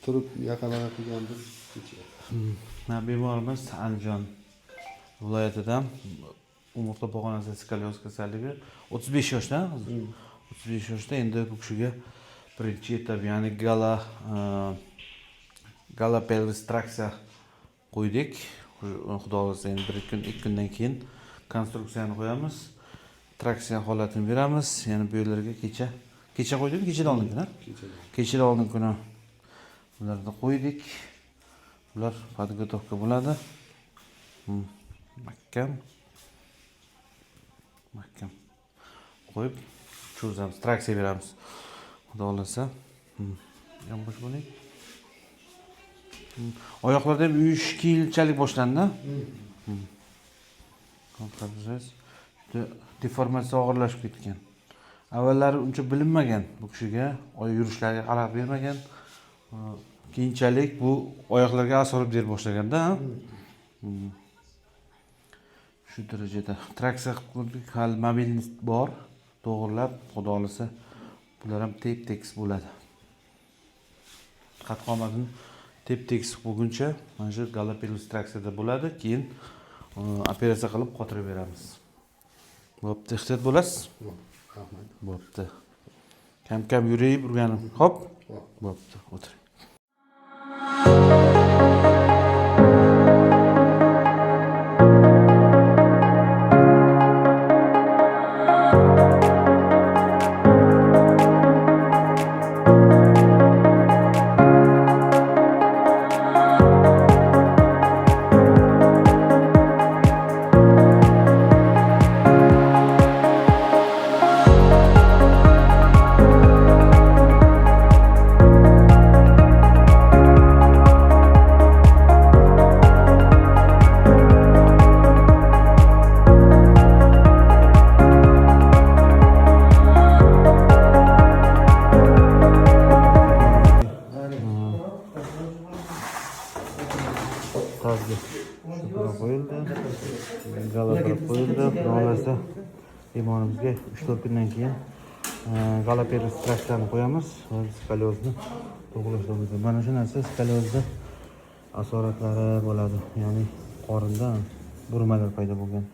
turib yaqinroq qilgandir kecha. Bemorimiz Andijon viloyatidan umurtqa pog'onasi skolioz kasalligi 35 yoshda. 35 yoshda endi bu kishiga birinchi etap, ya'ni gala pelvis traksiya qo'ydik. Xudo xolasa endi 1-2 kundan keyin konstruksiyani qo'yamiz. Traksiya holatini beramiz. Ya'ni bu yerlarga kecha qo'ydik, kechadan oldin kuni. Kechadan oldin kuni bularni qo'ydik. Bular podgotovka bo'ladi. Mahkam qo'yib cho'zamiz, traksiya beramiz. Xudo xolasa. Yomg'ir bo'ling. Oyoqlarda ham yuvish keyinchalik boshlandi. Deformatsiya og'irlashib ketgan. Avvallari uncha bilinmagan bu kishiga, oyoq yurishlariga xalaqit bermagan. Keyinchalik bu oyoqlarga asorat bera boshlaganda, shu darajada traksiya qilib ko'rdik. Hali mobilnost bor. To'g'rilab, xudo xolasa bular ham tep-tekis bo'ladi. Qat-qomatini tep-tekis bo'lguncha mana shu gala pelvis traksiyada bo'ladi. Keyin operatsiya qilib qotirib beramiz. Bo'pti, ehtiyot bo'lasiz? Rahmat. Bo'pti. Kam-kam yurib urganim. Xo'p? Bo'pti, o'tiring. Qo'yildi. Gala qo'yildi. Xolasa bemorimizga 3-4 kundan keyin gala pelvis traksiyani qo'yamiz. Skoliozni to'g'rilashda. Mana shu narsa skoliozda asoratlari bo'ladi. Ya'ni qorinda burmalar paydo bo'lgan.